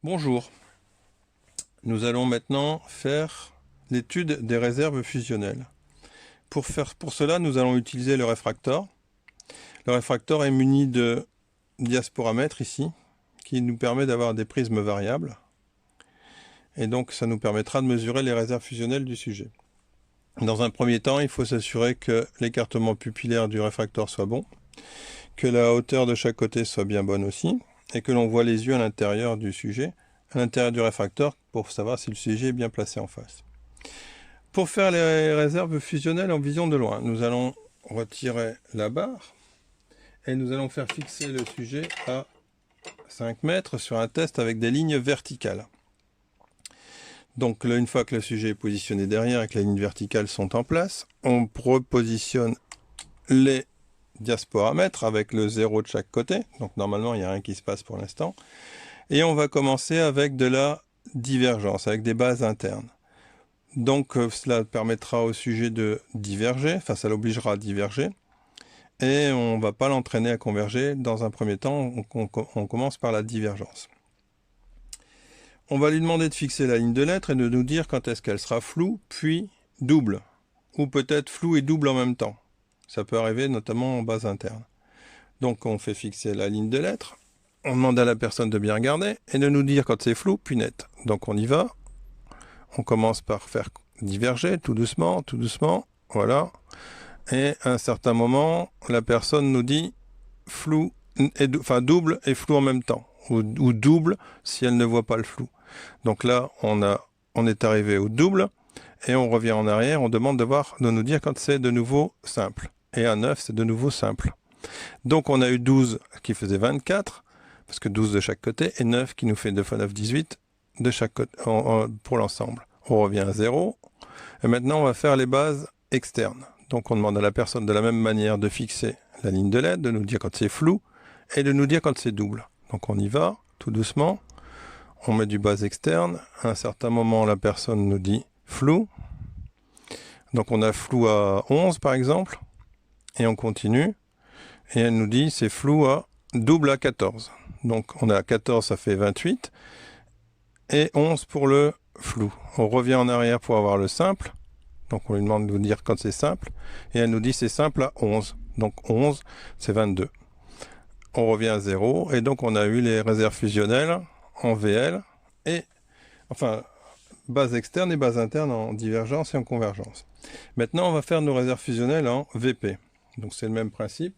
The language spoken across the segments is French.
Bonjour, nous allons maintenant faire l'étude des réserves fusionnelles. Pour cela, nous allons utiliser le réfractor. Le réfractor est muni de diasporamètre ici, qui nous permet d'avoir des prismes variables. Et donc, ça nous permettra de mesurer les réserves fusionnelles du sujet. Dans un premier temps, il faut s'assurer que l'écartement pupillaire du réfractor soit bon, que la hauteur de chaque côté soit bien bonne aussi, et que l'on voit les yeux à l'intérieur du sujet, à l'intérieur du réfracteur, pour savoir si le sujet est bien placé en face. Pour faire les réserves fusionnelles en vision de loin, nous allons retirer la barre et nous allons faire fixer le sujet à 5 mètres sur un test avec des lignes verticales. Donc une fois que le sujet est positionné derrière et que les lignes verticales sont en place, on repositionne les diasporamètres avec le 0 de chaque côté. Donc normalement il n'y a rien qui se passe pour l'instant. Et on va commencer avec de la divergence, avec des bases internes. Donc cela permettra au sujet de diverger, enfin ça l'obligera à diverger. Et on ne va pas l'entraîner à converger. Dans un premier temps, on commence par la divergence. On va lui demander de fixer la ligne de lettres et de nous dire quand est-ce qu'elle sera floue, puis double. Ou peut-être floue et double en même temps. Ça peut arriver notamment en base interne. Donc on fait fixer la ligne de lettres. On demande à la personne de bien regarder et de nous dire quand c'est flou, puis net. Donc on y va. On commence par faire diverger tout doucement, voilà. Et à un certain moment, la personne nous dit flou, double et flou en même temps. Ou double si elle ne voit pas le flou. Donc là, on est arrivé au double et on revient en arrière. On demande de nous dire quand c'est de nouveau simple. Et à 9, c'est de nouveau simple. Donc on a eu 12 qui faisait 24, parce que 12 de chaque côté, et 9 qui nous fait 2 fois 9, 18 de chaque côté, pour l'ensemble. On revient à 0. Et maintenant, on va faire les bases externes. Donc on demande à la personne de la même manière de fixer la ligne de LED, de nous dire quand c'est flou, et de nous dire quand c'est double. Donc on y va, tout doucement. On met du base externe. À un certain moment, la personne nous dit flou. Donc on a flou à 11 par exemple. Et on continue. Et elle nous dit c'est flou à double à 14. Donc on a 14, ça fait 28. Et 11 pour le flou. On revient en arrière pour avoir le simple. Donc on lui demande de nous dire quand c'est simple. Et elle nous dit c'est simple à 11. Donc 11, c'est 22. On revient à 0. Et donc on a eu les réserves fusionnelles en VL. Et enfin, base externe et base interne en divergence et en convergence. Maintenant, on va faire nos réserves fusionnelles en VP. Donc c'est le même principe.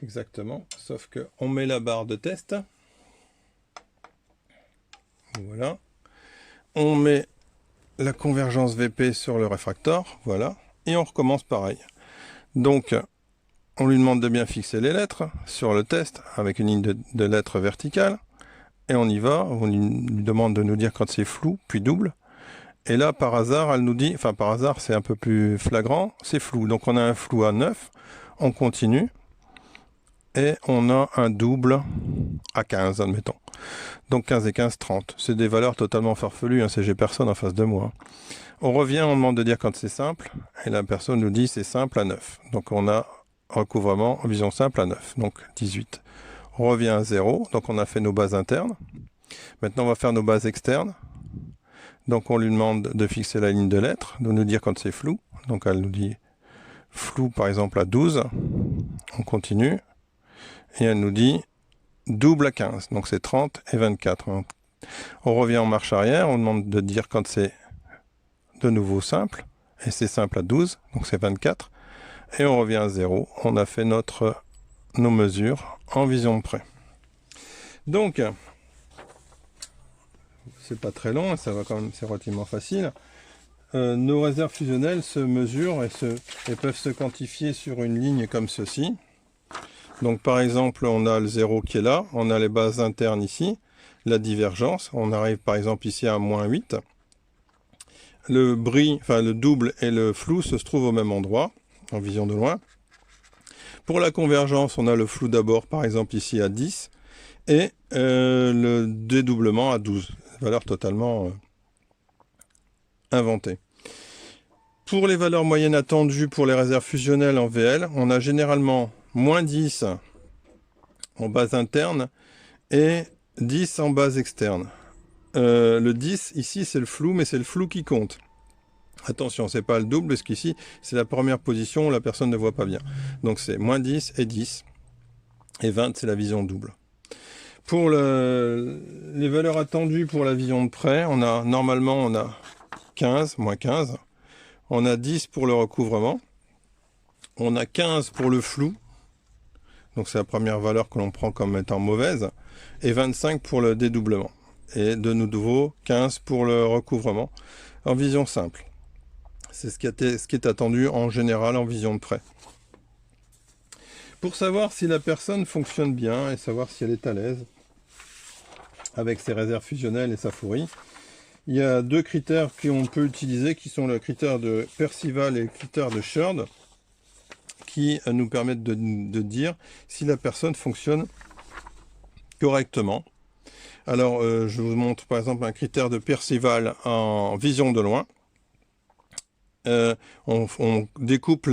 Exactement. Sauf qu'on met la barre de test. Voilà. On met la convergence VP sur le réfractor, voilà, et on recommence pareil. Donc, on lui demande de bien fixer les lettres sur le test avec une ligne de lettres verticale, et on y va. On lui demande de nous dire quand c'est flou, puis double. Et là, par hasard, elle nous dit, enfin par hasard, c'est un peu plus flagrant, c'est flou. Donc on a un flou à 9, on continue, et on a un double à 15, admettons. Donc 15 et 15, 30. C'est des valeurs totalement farfelues, hein, j'ai personne en face de moi. On revient, on demande de dire quand c'est simple, et la personne nous dit c'est simple à 9. Donc on a recouvrement en vision simple à 9, donc 18. On revient à 0, donc on a fait nos bases internes. Maintenant on va faire nos bases externes. Donc on lui demande de fixer la ligne de lettres, de nous dire quand c'est flou. Donc elle nous dit flou par exemple à 12. On continue. Et elle nous dit double à 15, donc c'est 30 et 24. On revient en marche arrière, on demande de dire quand c'est de nouveau simple, et c'est simple à 12, donc c'est 24, et on revient à 0. On a fait nos mesures en vision de près. Donc, c'est pas très long, ça va quand même, c'est relativement facile. Nos réserves fusionnelles se mesurent et peuvent se quantifier sur une ligne comme ceci. Donc par exemple, on a le 0 qui est là, on a les bases internes ici, la divergence, on arrive par exemple ici à moins 8. Le bris, enfin le double et le flou se trouvent au même endroit, en vision de loin. Pour la convergence, on a le flou d'abord, par exemple ici à 10, et le dédoublement à 12, valeur totalement inventée. Pour les valeurs moyennes attendues pour les réserves fusionnelles en VL, on a généralement moins 10 en base interne et 10 en base externe. le 10, ici, c'est le flou, mais c'est le flou qui compte. Attention, c'est pas le double, parce qu'ici, c'est la première position où la personne ne voit pas bien. Donc c'est moins 10 et 10. Et 20, c'est la vision double. Pour les valeurs attendues pour la vision de près, normalement, on a 15, moins 15. On a 10 pour le recouvrement. On a 15 pour le flou. Donc c'est la première valeur que l'on prend comme étant mauvaise. Et 25 pour le dédoublement. Et de nouveau, 15 pour le recouvrement en vision simple. C'est ce qui est attendu en général en vision de près. Pour savoir si la personne fonctionne bien et savoir si elle est à l'aise avec ses réserves fusionnelles et sa souris, il y a deux critères qu'on peut utiliser qui sont le critère de Percival et le critère de Sherd qui nous permettent de dire si la personne fonctionne correctement. Alors, je vous montre par exemple un critère de Percival en vision de loin. On découpe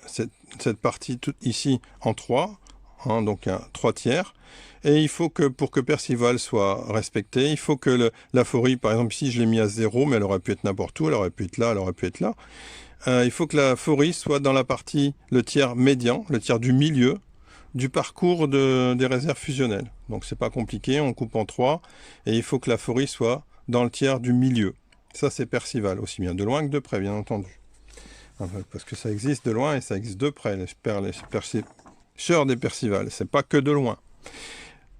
cette partie ici en 3, hein, donc 3 tiers. Et il faut que, pour que Percival soit respecté, il faut que l'aphorie, par exemple ici je l'ai mis à 0, mais elle aurait pu être n'importe où, elle aurait pu être là, elle aurait pu être là. Il faut que l'aphorie soit dans la partie, le tiers médian, le tiers du milieu, du parcours des réserves fusionnelles. Donc c'est pas compliqué, on coupe en 3, et il faut que l'aphorie soit dans le tiers du milieu. Ça c'est Percival, aussi bien de loin que de près, bien entendu. Parce que ça existe de loin et ça existe de près, les Sherd et Percival, c'est pas que de loin.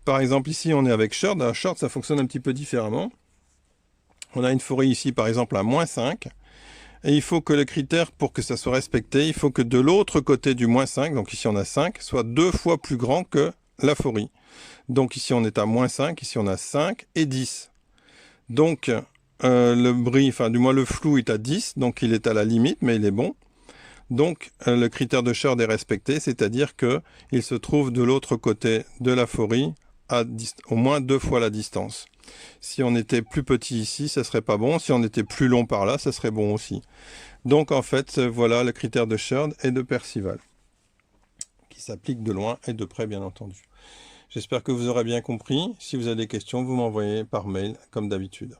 Par exemple ici on est avec Sherd, à Sherd ça fonctionne un petit peu différemment. On a une aphorie ici par exemple à moins 5, et il faut que le critère, pour que ça soit respecté, il faut que de l'autre côté du moins 5, donc ici on a 5, soit 2 fois plus grand que l'aphorie. Donc ici on est à moins 5, ici on a 5 et 10. Donc le bris, enfin du moins le flou est à 10, donc il est à la limite, mais il est bon. Donc le critère de Sherd est respecté, c'est-à-dire qu'il se trouve de l'autre côté de l'aphorie à au moins 2 fois la distance. Si on était plus petit ici, ça serait pas bon. Si on était plus long par là, ça serait bon aussi. Donc en fait, voilà le critère de Sherd et de Percival, qui s'applique de loin et de près, bien entendu. J'espère que vous aurez bien compris. Si vous avez des questions, vous m'envoyez par mail, comme d'habitude.